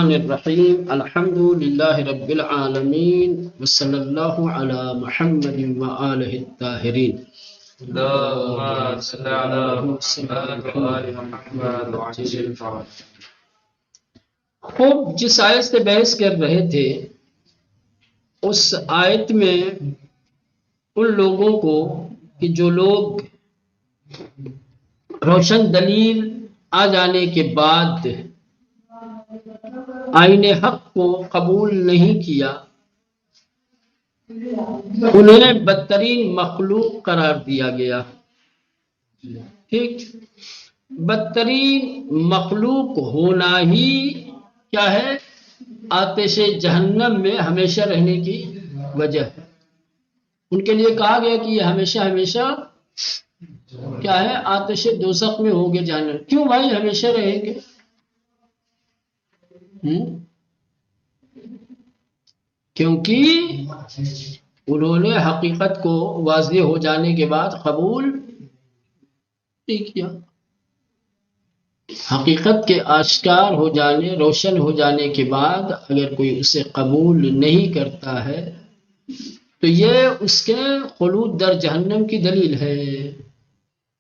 الرحیم الحمد للہ رب العالمین وصلی اللہ علی محمد وآلہ الطاہرین۔ اللهم صل على محمد وآل محمد وعجل فرج۔ خوب جس آیت سے بحث کر رہے تھے اس آیت میں ان لوگوں کو کہ جو لوگ روشن دلیل آ جانے کے بعد آئین حق کو قبول نہیں کیا انہیں بدترین مخلوق قرار دیا گیا۔ ٹھیک، بدترین مخلوق ہونا ہی کیا ہے؟ آتش جہنم میں ہمیشہ رہنے کی وجہ ہے۔ ان کے لیے کہا گیا کہ یہ ہمیشہ ہمیشہ کیا ہے؟ آتش دوزخ میں ہوگے جہنم۔ کیوں بھائی ہمیشہ رہیں گے؟ کیونکہ انہوں نے حقیقت کو واضح ہو جانے کے بعد قبول نہیں کیا۔ حقیقت کے آشکار ہو جانے، روشن ہو جانے کے بعد اگر کوئی اسے قبول نہیں کرتا ہے تو یہ اس کے خلود در جہنم کی دلیل ہے۔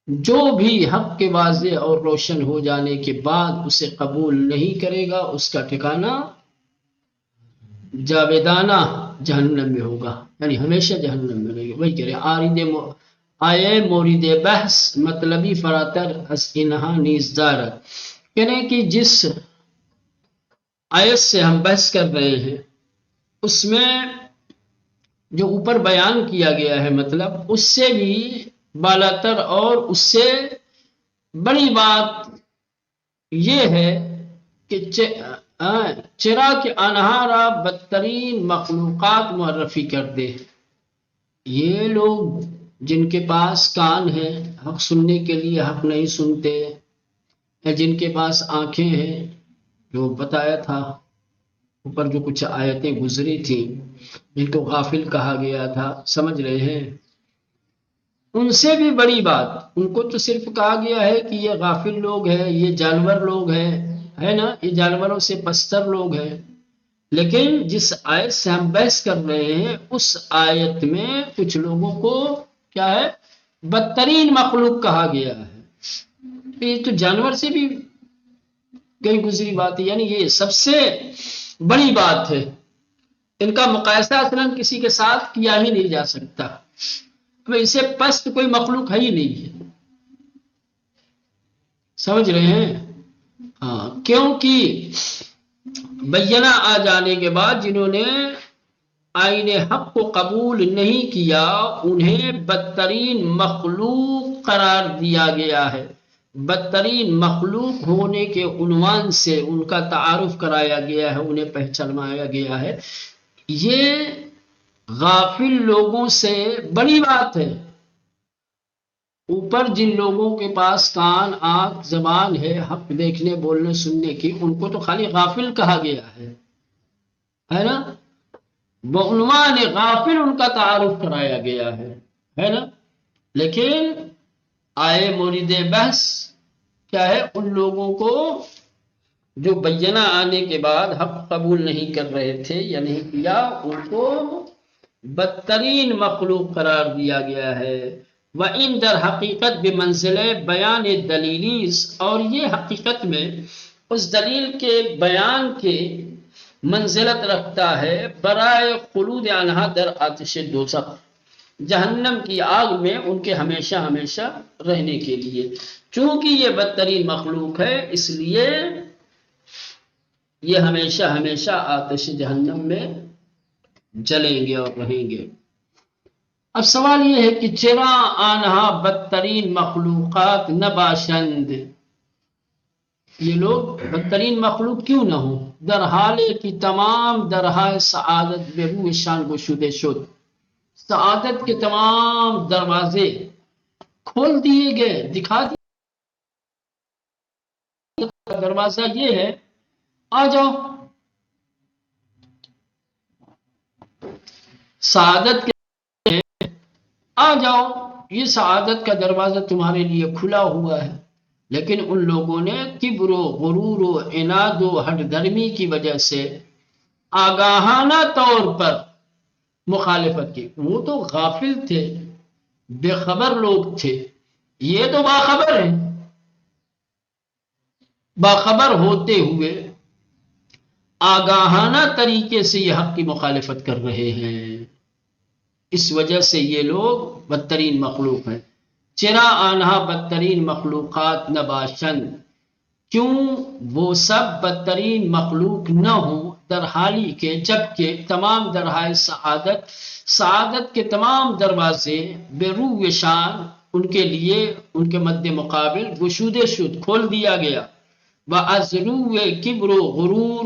جو بھی حق کے واضح اور روشن ہو جانے کے بعد اسے قبول نہیں کرے گا اس کا ٹھکانہ جاویدانہ جہنم میں ہوگا، یعنی ہمیشہ جہنم میں رہے گا۔ وہی کہہ رہے آئے مورد بحث مطلبی فراتر از انہا نیز دارد، یعنی کہ جس آیت سے ہم بحث کر رہے ہیں اس میں جو اوپر بیان کیا گیا ہے مطلب اس سے بھی بالاتر اور اس سے بڑی بات یہ ہے کہ چرا کے آنہا را بدترین مخلوقات معرفی کر دے۔ یہ لوگ جن کے پاس کان ہیں حق سننے کے لیے حق نہیں سنتے، یا جن کے پاس آنکھیں ہیں جو بتایا تھا اوپر جو کچھ آیتیں گزری تھیں جن کو غافل کہا گیا تھا، سمجھ رہے ہیں؟ ان سے بھی بڑی بات، ان کو تو صرف کہا گیا ہے کہ یہ غافل لوگ ہیں، یہ جانور لوگ ہیں، ہے نا، یہ جانوروں سے پستر لوگ ہیں۔ لیکن جس آیت سے ہم بحث کر رہے ہیں اس آیت میں کچھ لوگوں کو کیا ہے؟ بدترین مخلوق کہا گیا ہے۔ یہ تو جانور سے بھی گئی گزری بات ہے، یعنی یہ سب سے بڑی بات ہے۔ ان کا مقایسہ اصلاً کسی کے ساتھ کیا ہی نہیں جا سکتا۔ اسے پست کوئی مخلوق ہے ہی نہیں ہے، سمجھ رہے ہیں؟ ہاں، کیونکہ بینہ آ جانے کے بعد جنہوں نے آئین حق کو قبول نہیں کیا انہیں بدترین مخلوق قرار دیا گیا ہے۔ بدترین مخلوق ہونے کے عنوان سے ان کا تعارف کرایا گیا ہے، انہیں پہچانایا گیا ہے۔ یہ غافل لوگوں سے بڑی بات ہے۔ اوپر جن لوگوں کے پاس کان، آنکھ، زبان ہے حق دیکھنے بولنے سننے کی، ان کو تو خالی غافل کہا گیا ہے نا، بعنوان غافل ان کا تعارف کرایا گیا ہے نا۔ لیکن آئے مورد بحث کیا ہے؟ ان لوگوں کو جو بینہ آنے کے بعد حق قبول نہیں کر رہے تھے یا نہیں کیا، ان کو بدترین مخلوق قرار دیا گیا ہے۔ وَإِن در حقیقت بمنزلِ بیان دلیلیز، اور یہ حقیقت میں اس دلیل کے بیان کے منزلت رکھتا ہے برائے خلود عنہا در آتش دوزخ، جہنم کی آگ میں ان کے ہمیشہ ہمیشہ رہنے کے لیے۔ چونکہ یہ بدترین مخلوق ہے اس لیے یہ ہمیشہ ہمیشہ آتش جہنم میں جلیں گے اور رہیں گے۔ اب سوال یہ ہے کہ چرا آنہا بدترین مخلوقات نہ باشند، یہ لوگ بدترین مخلوق کیوں نہ ہوں؟ در حال کی تمام درہائے سعادت بے روح شان گشودے شد، سعادت کے تمام دروازے کھول دیے گئے، دکھا دیے۔ دروازہ یہ ہے آ جاؤ، سعادت کے آ جاؤ، یہ سعادت کا دروازہ تمہارے لیے کھلا ہوا ہے۔ لیکن ان لوگوں نے کبر و غرور و عناد و ہٹ دھرمی کی وجہ سے آگاہانہ طور پر مخالفت کی. وہ تو غافل تھے، بے خبر لوگ تھے، یہ تو باخبر ہیں. باخبر ہوتے ہوئے آگاہانہ طریقے سے یہ حق کی مخالفت کر رہے ہیں. اس وجہ سے یہ لوگ بدترین مخلوق ہیں. چرا آنہا بدترین مخلوقات نباشند، کیوں وہ سب بدترین مخلوق نہ ہوں، در حالی کے جبکہ تمام درہائے سعادت کے تمام دروازے بے روح شان ان کے لیے ان کے مد مقابل گشود شد کھول دیا گیا. وَأَزْرُوِ کبر و غرور،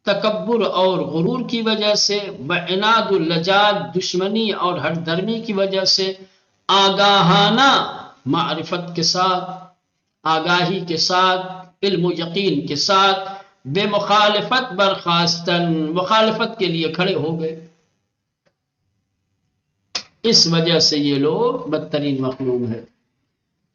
تکبر اور غرور کی وجہ سے، وعناد اللجاج دشمنی اور ہٹ درمی کی وجہ سے، آگاہانہ معرفت کے ساتھ، آگاہی کے ساتھ، علم و یقین کے ساتھ بے مخالفت برخاستن، مخالفت کے لیے کھڑے ہو گئے. اس وجہ سے یہ لوگ بدترین مخلوق ہے.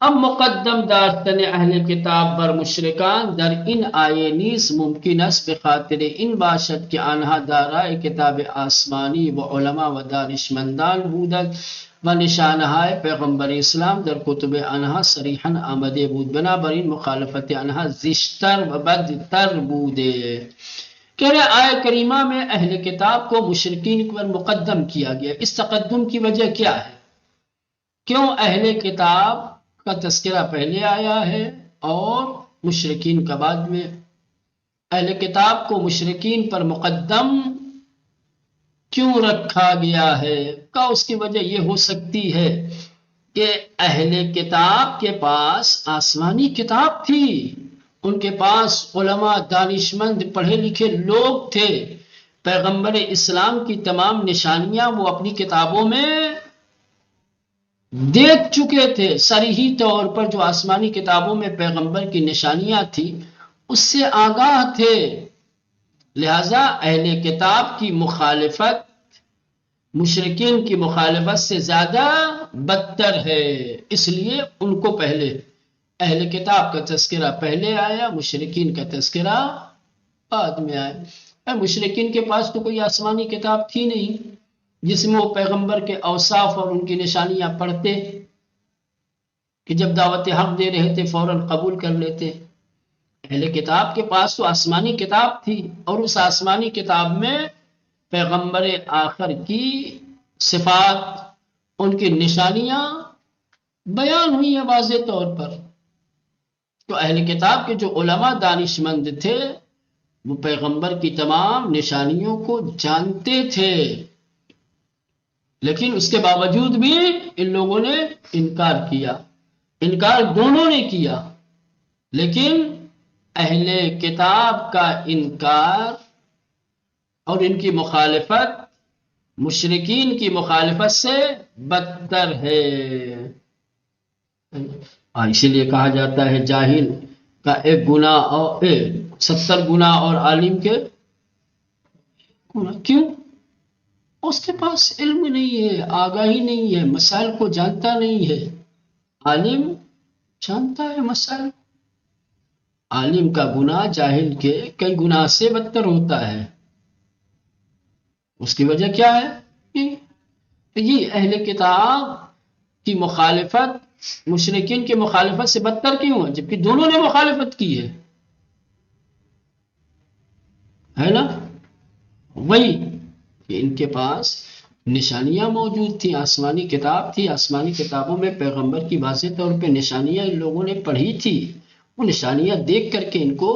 اب مقدم داشتن اہل کتاب بر مشرکان در ان آئے نیز ممکن است به خاطر این باشد که آنها دارای کتاب آسمانی و علما و دانشمندان بودند و نشانهای پیغمبر اسلام در کتب آنها صریحا آمده بود، بنابراین مخالفت آنها زشتر و بدتر بوده. کہہ رہے آیہ کریمہ میں اہل کتاب کو مشرکین پر مقدم کیا گیا. اس تقدم کی وجہ کیا ہے؟ کیوں اہل کتاب کا تذکرہ پہلے آیا ہے اور مشرکین کا بعد میں؟ اہل کتاب کو مشرکین پر مقدم کیوں رکھا گیا ہے؟ کا اس کی وجہ یہ ہو سکتی ہے کہ اہل کتاب کے پاس آسمانی کتاب تھی، ان کے پاس علماء دانشمند پڑھے لکھے لوگ تھے، پیغمبر اسلام کی تمام نشانیاں وہ اپنی کتابوں میں دیکھ چکے تھے. صریحی طور پر جو آسمانی کتابوں میں پیغمبر کی نشانیاں تھیں اس سے آگاہ تھے. لہذا اہل کتاب کی مخالفت مشرکین کی مخالفت سے زیادہ بدتر ہے، اس لیے ان کو پہلے اہل کتاب کا تذکرہ پہلے آیا، مشرکین کا تذکرہ بعد میں آیا. مشرکین کے پاس تو کوئی آسمانی کتاب تھی نہیں جس میں وہ پیغمبر کے اوصاف اور ان کی نشانیاں پڑھتے کہ جب دعوت حق دے رہے تھے فوراً قبول کر لیتے. اہل کتاب کے پاس تو آسمانی کتاب تھی اور اس آسمانی کتاب میں پیغمبر آخر کی صفات، ان کی نشانیاں بیان ہوئی ہیں واضح طور پر. تو اہل کتاب کے جو علماء دانشمند تھے وہ پیغمبر کی تمام نشانیوں کو جانتے تھے، لیکن اس کے باوجود بھی ان لوگوں نے انکار کیا. انکار دونوں نے کیا، لیکن اہل کتاب کا انکار اور ان کی مخالفت مشرکین کی مخالفت سے بدتر ہے. اسی لیے کہا جاتا ہے جاہل کا ایک گناہ اور 70 گناہ اور عالم کے گناہ. کیوں؟ اس کے پاس علم نہیں ہے، آگاہی نہیں ہے، مسائل کو جانتا نہیں ہے. عالم جانتا ہے مسائل. عالم کا گناہ جاہل کے کئی گناہ سے بدتر ہوتا ہے. اس کی وجہ کیا ہے؟ یہ اہل کتاب کی مخالفت مشرکین کی مخالفت سے بدتر کیوں ہے جبکہ دونوں نے مخالفت کی ہے نا؟ وہی کہ ان کے پاس نشانیاں موجود تھیں، آسمانی کتاب تھی، آسمانی کتابوں میں پیغمبر کی واضح طور پہ نشانیاں ان لوگوں نے پڑھی تھی. وہ نشانیاں دیکھ کر کے ان کو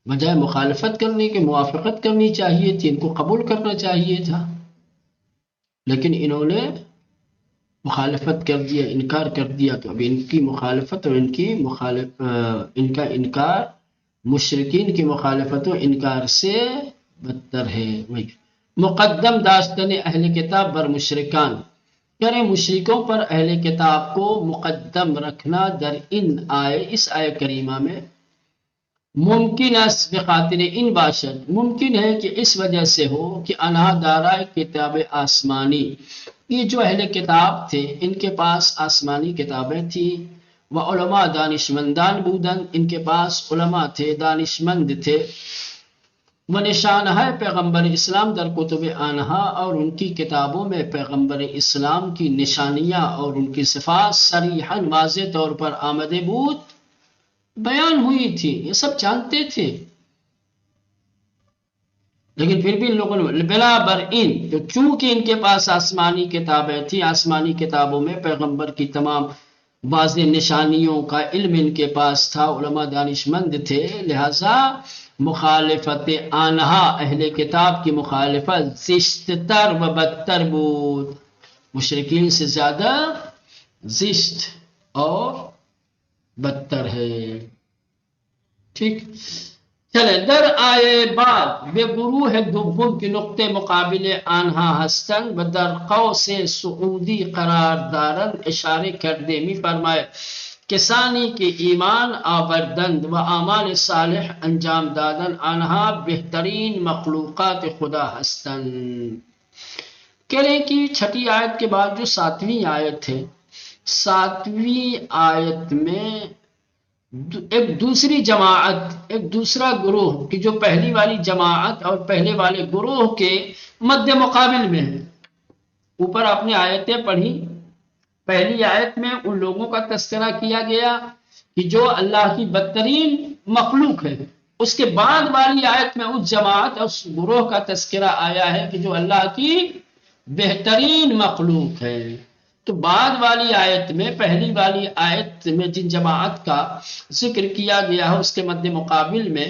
بجائے مخالفت کرنے کے موافقت کرنی چاہیے تھی، ان کو قبول کرنا چاہیے تھا، لیکن انہوں نے مخالفت کر دیا، انکار کر دیا. تو اب ان کی مخالفت اور ان کا انکار مشرکین کی مخالفت و انکار سے بدتر ہے. مقدم داشتن اہل کتاب بر مشرکان، یعنی مشرکوں پر اہل کتاب کو مقدم رکھنا در اس آیہ کریمہ میں ممکن است بخاطر ان باشد، ممکن ہے کہ اس وجہ سے ہو کہ انہا دارائے کتاب آسمانی، یہ جو اہل کتاب تھے ان کے پاس آسمانی کتابیں تھیں و علماء دانشمندان بودن، ان کے پاس علماء تھے، دانشمند تھے، و نشان ہے پیغمبر اسلام در کتب آنہا، اور ان کی کتابوں میں پیغمبر اسلام کی نشانیاں اور ان کی صفات صریحاً واضح طور پر آمد بود بیان ہوئی تھی، یہ سب جانتے تھے، لیکن پھر بھی ان لوگوں نے بلا برئن، جو چونکہ ان کے پاس آسمانی کتابیں تھیں، آسمانی کتابوں میں پیغمبر کی تمام واضح نشانیوں کا علم ان کے پاس تھا، علماء دانشمند تھے، لہذا مخالفت آنہا اہل کتاب کی مخالفت زشت تر و بدتر بود، مشرکین سے زیادہ زشت اور بدتر ہے. ٹھیک، چلے در آئے بعد به گروه دوم که نقطه مقابل آنها هستند و در قوس سعودی قرار دارند اشاره کرده می فرماید کسانی که ایمان آوردند و اعمال صالح انجام دادند آنها بہترین مخلوقات خدا هستند. کہہ رہے ہیں کہ چھٹی آیت کے بعد جو 7ویں آیت ہے، 7ویں آیت میں ایک دوسری جماعت، ایک دوسرا گروہ کہ جو پہلی والی جماعت اور پہلے والے گروہ کے مد مقابل میں ہے. اوپر آپ نے آیتیں پڑھی، پہلی آیت میں ان لوگوں کا تذکرہ کیا گیا کہ جو اللہ کی بدترین مخلوق ہے، اس کے بعد والی آیت میں اس جماعت اور اس گروہ کا تذکرہ آیا ہے کہ جو اللہ کی بہترین مخلوق ہے. تو بعد والی آیت میں پہلی والی آیت میں جن جماعت کا ذکر کیا گیا ہے اس کے مد مقابل میں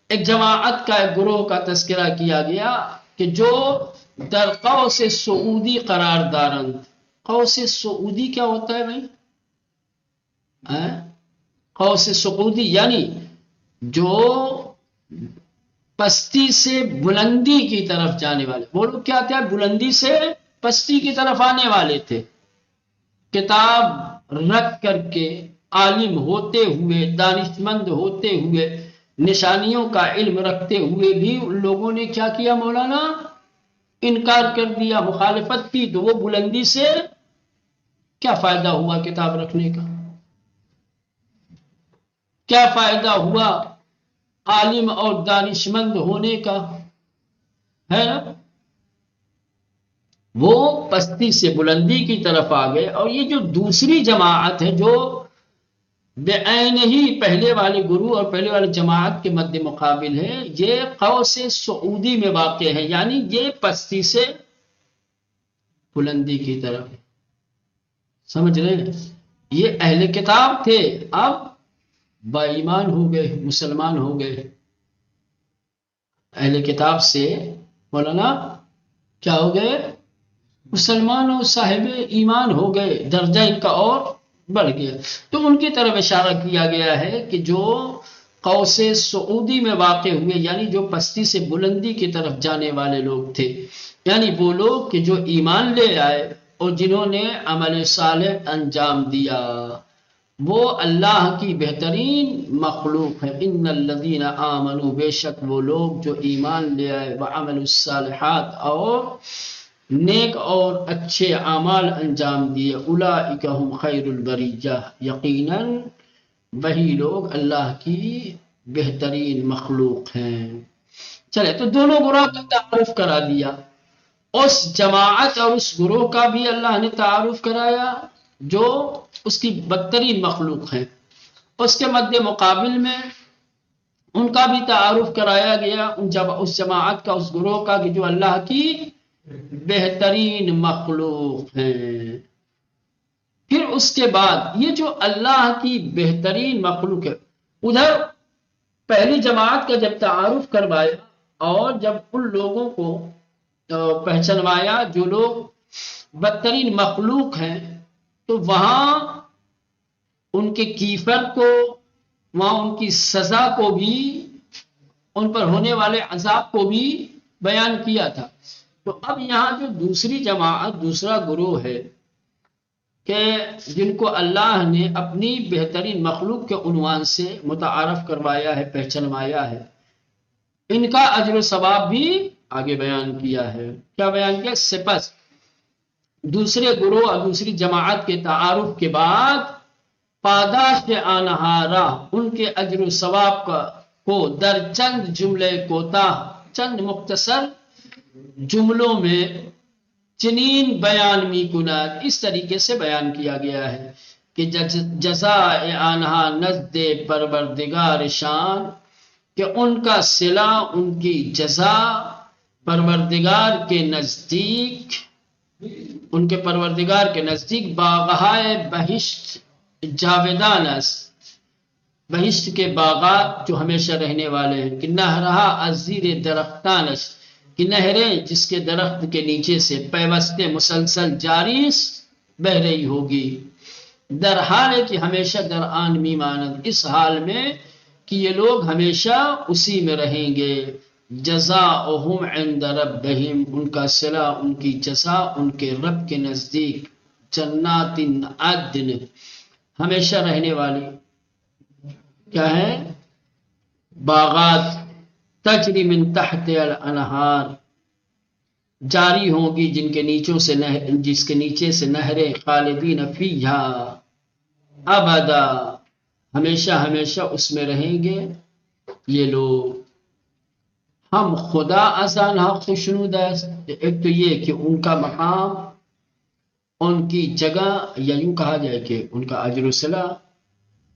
ایک جماعت کا، ایک گروہ کا تذکرہ کیا گیا کہ جو در قوس سعودی قرار دارند. قوس سعودی کیا ہوتا ہے بھائی؟ قوس سعودی یعنی جو پستی سے بلندی کی طرف جانے والے، وہ لوگ کیا تھے؟ بلندی سے پستی کی طرف آنے والے تھے، کتاب رکھ کر کے عالم ہوتے ہوئے، دانشمند ہوتے ہوئے، نشانیوں کا علم رکھتے ہوئے بھی ان لوگوں نے کیا کیا مولانا؟ انکار کر دیا، مخالفت کی. تو وہ بلندی سے کیا فائدہ ہوا کتاب رکھنے کا؟ کیا فائدہ ہوا عالم اور دانشمند ہونے کا؟ ہے نا؟ وہ پستی سے بلندی کی طرف آ گئے. اور یہ جو دوسری جماعت ہے جو بعین ہی پہلے والے گروہ اور پہلے والے جماعت کے مد مقابل ہے، یہ قوس سعودی میں واقع ہے، یعنی یہ پستی سے بلندی کی طرف. سمجھ رہے ہیں؟ یہ اہل کتاب تھے، اب با ایمان ہو گئے، مسلمان ہو گئے. اہل کتاب سے مولانا کیا ہو گئے؟ مسلمان اور صاحب ایمان ہو گئے، درجہ ان کا اور بڑھ گیا. تو ان کی طرف اشارہ کیا گیا ہے کہ جو قوس سعودی میں واقع ہوئے، یعنی جو پستی سے بلندی کی طرف جانے والے لوگ تھے، یعنی وہ لوگ کہ جو ایمان لے آئے اور جنہوں نے عمل صالح انجام دیا، وہ اللہ کی بہترین مخلوق ہے. ان الذین آمنوا، بے شک وہ لوگ جو ایمان لے آئے، وعملوا الصالحات اور نیک اور اچھے اعمال انجام دیے، اولئک هم خیر البریہ، یقیناً وہی لوگ اللہ کی بہترین مخلوق ہیں. چلے تو دونوں گروہ کا تعارف کرا دیا، اس جماعت اور اس گروہ کا بھی اللہ نے تعارف کرایا جو اس کی بدترین مخلوق ہے. اس کے مد مقابل میں ان کا بھی تعارف کرایا گیا، اس جماعت کا، اس گروہ کا کہ جو اللہ کی بہترین مخلوق ہیں. پھر اس کے بعد یہ جو اللہ کی بہترین مخلوق ہے، ادھر پہلی جماعت کا جب تعارف کروایا اور جب ان لوگوں کو پہچنوایا جو لوگ بدترین مخلوق ہیں، تو وہاں ان کے کیفر کو، وہاں ان کی سزا کو بھی، ان پر ہونے والے عذاب کو بھی بیان کیا تھا. تو اب یہاں جو دوسری جماعت، دوسرا گروہ ہے کہ جن کو اللہ نے اپنی بہترین مخلوق کے عنوان سے متعارف کروایا ہے، پہچنوایا ہے، ان کا اجر و ثواب بھی آگے بیان کیا ہے. کیا بیان کیا؟ سپس دوسرے گروہ اور دوسری جماعت کے تعارف کے بعد پاداش آنہارا، ان کے اجر و ثواب کو در چند جملے کوتاہ، چند مختصر جملوں میں چنین بیان می کنات، اس طریقے سے بیان کیا گیا ہے کہ جزائے آنہا نزد پروردگار شان، کہ ان کا صلہ، ان کی جزا پروردگار کے نزدیک، ان کے پروردگار کے نزدیک باغہائے بہشت جاویدان است، بہشت کے باغات جو ہمیشہ رہنے والے ہیں، کہ نہرہا از زیر درختان است، کہ نہریں جس کے درخت کے نیچے سے پیوستے مسلسل جاری بہ رہی ہوگی، در حال ہے کہ ہمیشہ در آن میمانند، اس حال میں کہ یہ لوگ ہمیشہ اسی میں رہیں گے، جزاؤہم عند ربہم، ان کا صلہ، ان کی جزا ان کے رب کے نزدیک، جنات عدن، ہمیشہ رہنے والی کیا ہے، باغات، تجری من تحت الانہار، جاری ہوں گی جن کے نیچوں سے جس کے نیچے سے نہریں، خالدین فیہا ابدا، ہمیشہ ہمیشہ اس میں رہیں گے یہ لوگ۔ ہم خدا ازانہ خوشنود است، ایک تو یہ کہ ان کا مقام، ان کی جگہ، یا یوں کہا جائے کہ ان کا اجر و صلہ،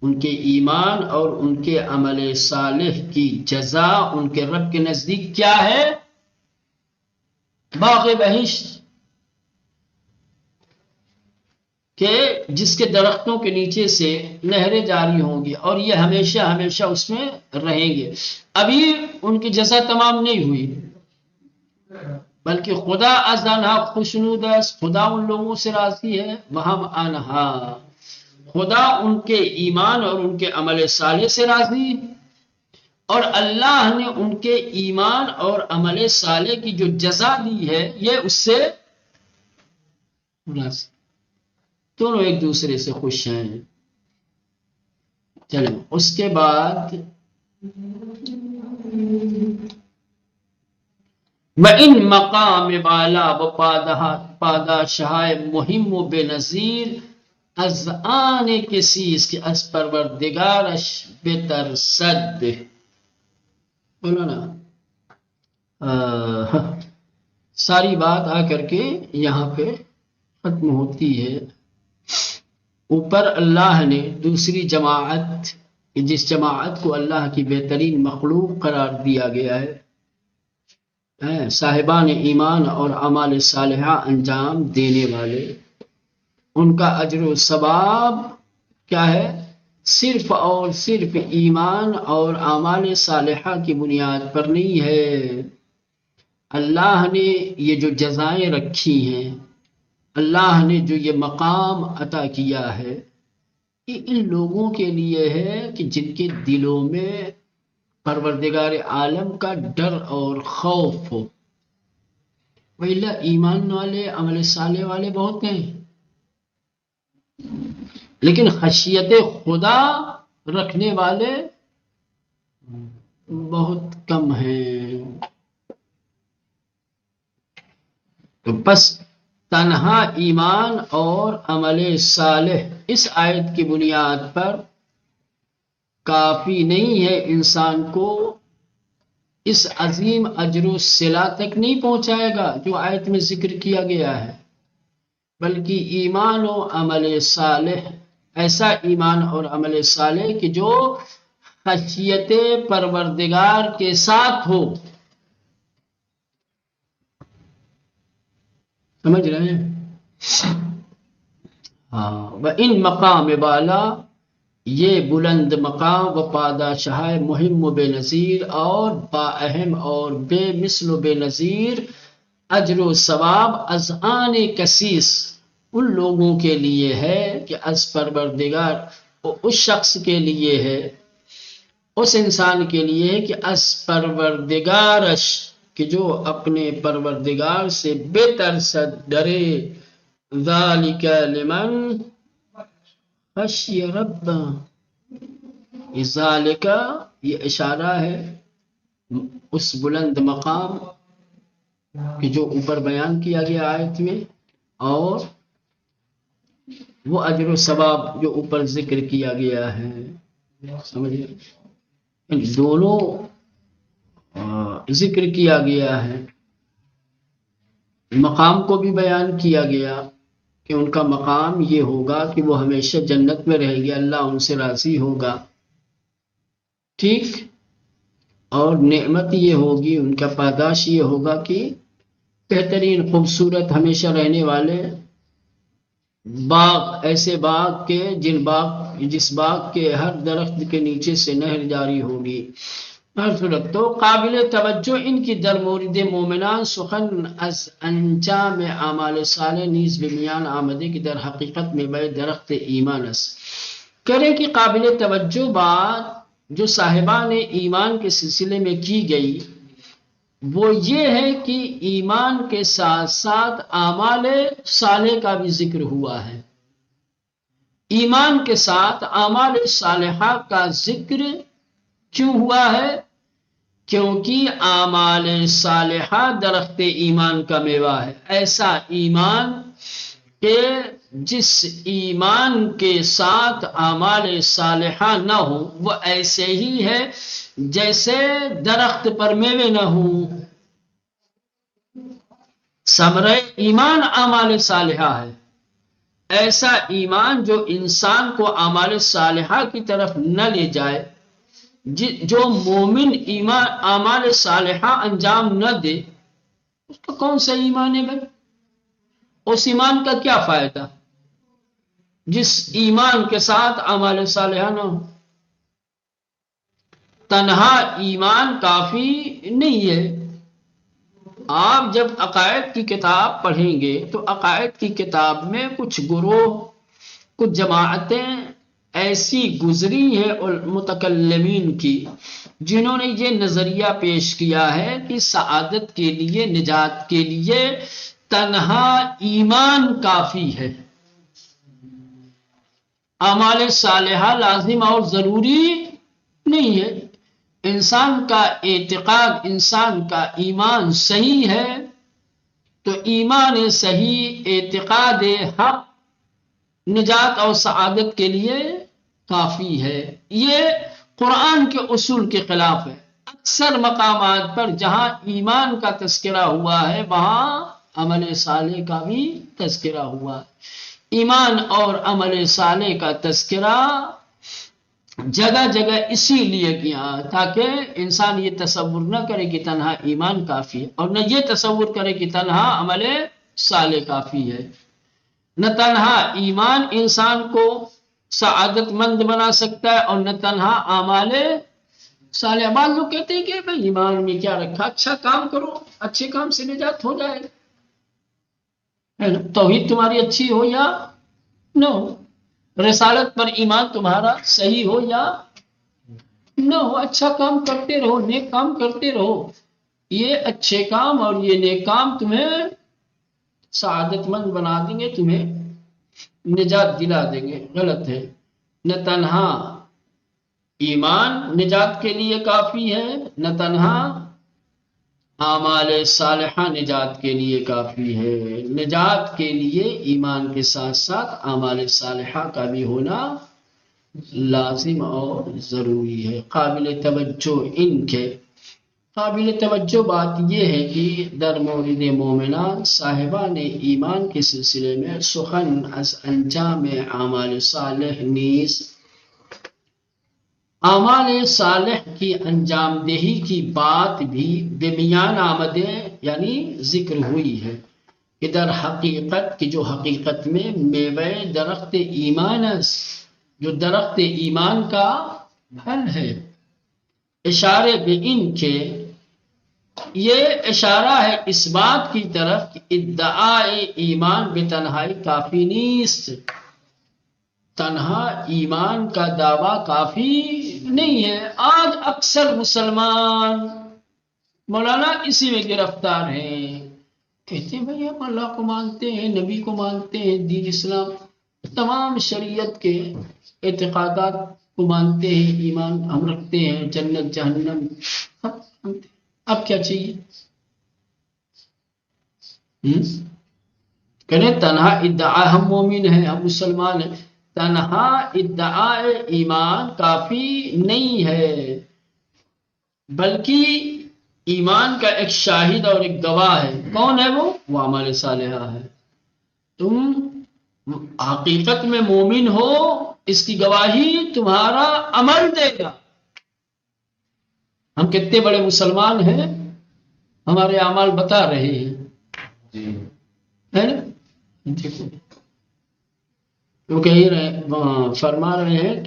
ان کے ایمان اور ان کے عمل صالح کی جزا ان کے رب کے نزدیک کیا ہے، باغ بہشت، کہ جس کے درختوں کے نیچے سے نہریں جاری ہوں گی، اور یہ ہمیشہ ہمیشہ اس میں رہیں گے۔ ابھی ان کی جزا تمام نہیں ہوئی، بلکہ خدا ازانہا خوشنود است، خدا ان لوگوں سے راضی ہے، وہم انہا، خدا ان کے ایمان اور ان کے عمل صالح سے راضی، اور اللہ نے ان کے ایمان اور عمل صالح کی جو جزا دی ہے یہ اس سے راضی، دونوں ایک دوسرے سے خوش ہیں۔ چلیں اس کے بعد وَإِن مقام بالا و پاداشاہ مہم و بے نظیر، از آن کسیز کہ از پروردگارش بترسد، بولو نا، ساری بات آ کر کے یہاں پہ ختم ہوتی ہے۔ اوپر اللہ نے دوسری جماعت، جس جماعت کو اللہ کی بہترین مخلوق قرار دیا گیا ہے، صاحبان ایمان اور اعمال صالحہ انجام دینے والے، ان کا اجر و ثواب کیا ہے، صرف اور صرف ایمان اور اعمال صالحہ کی بنیاد پر نہیں ہے۔ اللہ نے یہ جو جزائیں رکھی ہیں، اللہ نے جو یہ مقام عطا کیا ہے، یہ ان لوگوں کے لیے ہے کہ جن کے دلوں میں پروردگار عالم کا ڈر اور خوف ہو۔ وَإِلَّا ایمان والے، عمل صالح والے بہت ہیں، لیکن خشیت خدا رکھنے والے بہت کم ہیں۔ تو بس تنہا ایمان اور عمل صالح اس آیت کی بنیاد پر کافی نہیں ہے، انسان کو اس عظیم اجر و صلہ تک نہیں پہنچائے گا جو آیت میں ذکر کیا گیا ہے، بلکہ ایمان و عمل صالح، ایسا ایمان اور عمل صالح کہ جو خشیت پروردگار کے ساتھ ہو۔ سمجھ رہے ہیں؟ وَإِن مقام بالا، یہ بلند مقام و پاداشاہ مہم و بے نظیر اور با اہم اور بے مثل و بے نظیر اجر و ثواب از آن کسیس، ان لوگوں کے لیے ہے کہ از پروردگار، اس شخص کے لیے ہے، اس انسان کے لیے ہے کہ از پروردگارش، کہ جو اپنے پروردگار سے بے ترسد ڈرے، ذالک لمن خشی رب، ذالک یہ اشارہ ہے اس بلند مقام کہ جو اوپر بیان کیا گیا آیت میں، اور وہ اجر و ثواب جو اوپر ذکر کیا گیا ہے، سمجھے، ان دونوں ذکر کیا گیا ہے، مقام کو بھی بیان کیا گیا کہ ان کا مقام یہ ہوگا کہ وہ ہمیشہ جنت میں رہے گی، اللہ ان سے راضی ہوگا، ٹھیک، اور نعمت یہ ہوگی، ان کا پاداش یہ ہوگا کہ بہترین خوبصورت ہمیشہ رہنے والے باغ، ایسے باغ کے جس باغ کے ہر درخت کے نیچے سے نہر جاری ہوگی، ہر صورت تو قابل توجہ ان کی در مورد مومنان سخن از انجام اعمال صالح نیز بمیان آمده کی در حقیقت میں بے درخت ایمان است، کرے کہ قابل توجہ بات جو صاحبان ایمان کے سلسلے میں کی گئی وہ یہ ہے کہ ایمان کے ساتھ ساتھ اعمال صالح کا بھی ذکر ہوا ہے، ایمان کے ساتھ اعمال صالحہ کا ذکر کیوں ہوا ہے؟ کیونکہ اعمال صالحہ درخت ایمان کا میوہ ہے، ایسا ایمان کہ جس ایمان کے ساتھ اعمال صالحہ نہ ہو وہ ایسے ہی ہے جیسے درخت پر میوے نہ ہوں، ثمرہ ایمان اعمال صالحہ ہے، ایسا ایمان جو انسان کو اعمال صالحہ کی طرف نہ لے جائے، جو مومن ایمان اعمال صالحہ انجام نہ دے اس کا کون سا ایمان ہے بھائی؟ اس ایمان کا کیا فائدہ جس ایمان کے ساتھ اعمال صالحہ نہ ہو؟ تنہا ایمان کافی نہیں ہے، آپ جب عقائد کی کتاب پڑھیں گے تو عقائد کی کتاب میں کچھ گروہ، کچھ جماعتیں ایسی گزری ہے متکلمین کی جنہوں نے یہ نظریہ پیش کیا ہے کہ سعادت کے لیے، نجات کے لیے تنہا ایمان کافی ہے، اعمال صالحہ لازم اور ضروری نہیں ہے، انسان کا اعتقاد، انسان کا ایمان صحیح ہے تو ایمان صحیح، اعتقاد حق نجات اور سعادت کے لیے کافی ہے، یہ قرآن کے اصول کے خلاف ہے، اکثر مقامات پر جہاں ایمان کا تذکرہ ہوا ہے وہاں عمل صالح کا بھی تذکرہ ہوا ہے، ایمان اور عمل صالح کا تذکرہ جگہ جگہ اسی لیے کیا تاکہ انسان یہ تصور نہ کرے کہ تنہا ایمان کافی ہے، اور نہ یہ تصور کرے کہ تنہا عمل صالح کافی ہے، نہ تنہا ایمان انسان کو سعادت مند بنا سکتا ہے اور نہ تنہا اعمال صالح۔ بعض لوگ کہتے ہیں کہ بھئی ایمان میں کیا رکھا، اچھا کام کرو، اچھے کام سے نجات ہو جائے، توحید تمہاری اچھی ہو یا نہ ہو، رسالت پر ایمان تمہارا صحیح ہو یا نہ ہو، اچھا کام کرتے رہو، نیک کام کرتے رہو، یہ اچھے کام اور یہ نیک کام تمہیں سعادت مند بنا دیں گے، تمہیں نجات دلا دیں گے، غلط ہے، نہ تنہا ایمان نجات کے لیے کافی ہے، نہ تنہا اعمال صالحہ نجات کے لیے کافی ہے، نجات کے لیے ایمان کے ساتھ ساتھ اعمال صالحہ کا بھی ہونا لازم اور ضروری ہے۔ قابل توجہ ان کے قابل توجہ بات یہ ہے کہ در مورد مومنان صاحبان ایمان کے سلسلے میں سخن از انجام اعمال صالح نیز اعمال صالح کی انجام دہی کی بات بھی بمیان آمدے یعنی ذکر ہوئی ہے کہ در حقیقت کی جو حقیقت میں میوہ درخت ایمان جو درخت ایمان کا پھل ہے، اشارے بے ان کے یہ اشارہ ہے اس بات کی طرف کہ ادعاء ایمان بے تنہائی کافی نیست، تنہا ایمان کا دعویٰ کافی نہیں ہے۔ آج اکثر مسلمان مولانا اسی میں گرفتار ہیں، کہتے ہیں بھئی ہم اللہ کو مانتے ہیں، نبی کو مانتے ہیں، دین اسلام تمام شریعت کے اعتقادات کو مانتے ہیں، ایمان ہم رکھتے ہیں، جنت جہنم سب مانتے ہیں، اب کیا چاہیے؟ کہنے تنہا ادعا ہم مومن ہیں، ہم مسلمان ہیں، تنہا ادعا ایمان کافی نہیں ہے، بلکہ ایمان کا ایک شاہد اور ایک گواہ ہے۔ کون ہے وہ عمل صالحہ ہے۔ تم حقیقت میں مومن ہو، اس کی گواہی تمہارا عمل دے گا۔ ہم کتنے بڑے مسلمان ہیں، ہمارے اعمال بتا رہے ہیں، ہے نا؟ وہ کہہ رہے فرما رہے ہیں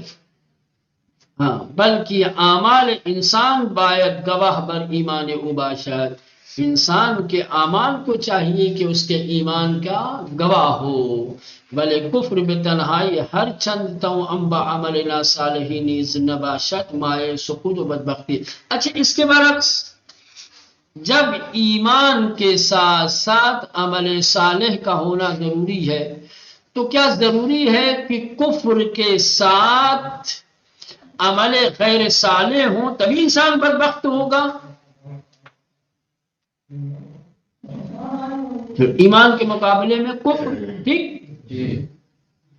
ہاں، بلکہ اعمال انسان باید گواہ بر ایمان او باشد، انسان کے اعمال کو چاہیے کہ اس کے ایمان کا گواہ ہو۔ بلے کفر میں تنہائی ہر چند تو انبا عملنا صالحی نیز نباشد مائے سقوط و بدبختی۔ اچھا، اس کے برعکس جب ایمان کے ساتھ ساتھ عمل صالح کا ہونا ضروری ہے، تو کیا ضروری ہے کہ کفر کے ساتھ عمل غیر صالح ہوں تبھی انسان بدبخت ہوگا؟ ایمان کے مقابلے میں کفر ٹھیک،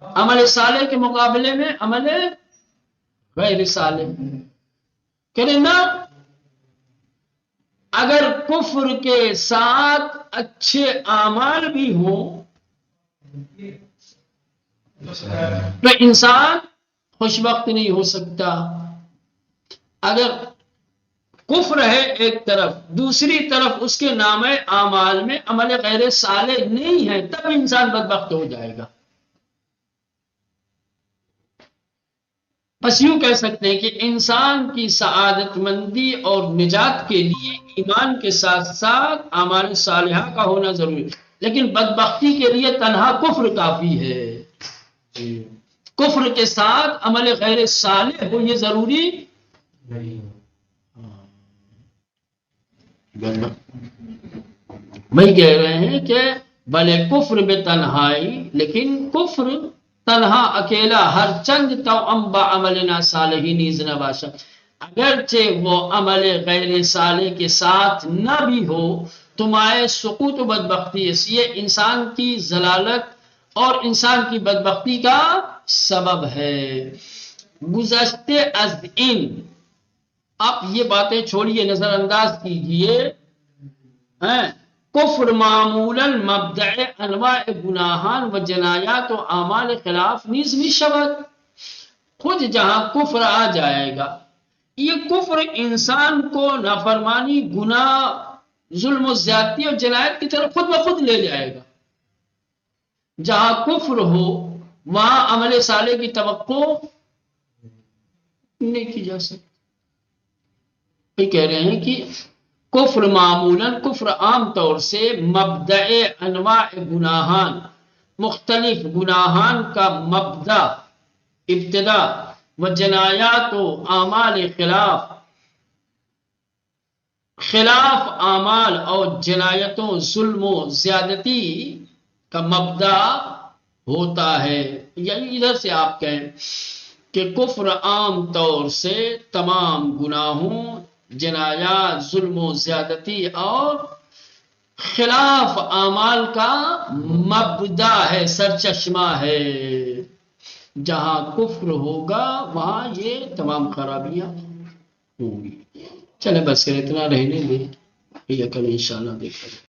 عمل صالح کے مقابلے میں عمل غیر صالح کرے نا۔ اگر کفر کے ساتھ اچھے اعمال بھی ہوں تو انسان خوش وقت نہیں ہو سکتا۔ اگر کفر ہے ایک طرف، دوسری طرف اس کے نام اعمال میں عمل غیر صالح نہیں ہے، تب انسان بدبخت ہو جائے گا۔ بس یوں کہہ سکتے ہیں کہ انسان کی سعادت مندی اور نجات کے لیے ایمان کے ساتھ ساتھ اعمال صالحہ کا ہونا ضروری ہے، لیکن بدبختی کے لیے تنہا کفر کافی ہے۔ کفر کے ساتھ عمل غیر صالح ہو یہ ضروری نہیں۔ وہی کہہ رہے ہیں کہ بھلے کفر میں تنہائی، لیکن کفر تنہا اکیلا ہر چند تو انبا عملنا صالحی نیز نباشد، اگرچہ وہ عمل غیر صالح کے ساتھ نہ بھی ہو تو مائے سقوط و بدبختی، اس یہ انسان کی ضلالت اور انسان کی بدبختی کا سبب ہے۔ گزشتے از ان، آپ یہ باتیں چھوڑیے، نظر انداز کیجئے، کفر معمولا مبدع انواع گناہان و جنایات و اعمال خلاف نیز می شود۔ خود جہاں کفر آ جائے گا، یہ کفر انسان کو نافرمانی، گناہ، ظلم و زیادتی اور جنایت کی طرف خود بخود لے جائے گا۔ جہاں کفر ہو وہاں عمل صالح کی توقع نہیں کی جا سکتی۔ یہ کہہ رہے ہیں کہ کفر معمولاً، کفر عام طور سے مبدع انواع گناہان، مختلف گناہان کا مبدع، ابتدا، و جنایات و اعمال خلاف اعمال اور جنایتوں، ظلم و زیادتی کا مبدع ہوتا ہے۔ یعنی ادھر سے آپ کہیں کہ کفر عام طور سے تمام گناہوں، جنایات، ظلم و زیادتی اور خلاف اعمال کا مبدع ہے، سرچشمہ ہے۔ جہاں کفر ہوگا وہاں یہ تمام خرابیاں ہوں گی۔ چلے بس اتنا رہنے دیں، یہ کل انشاءاللہ دیکھیں۔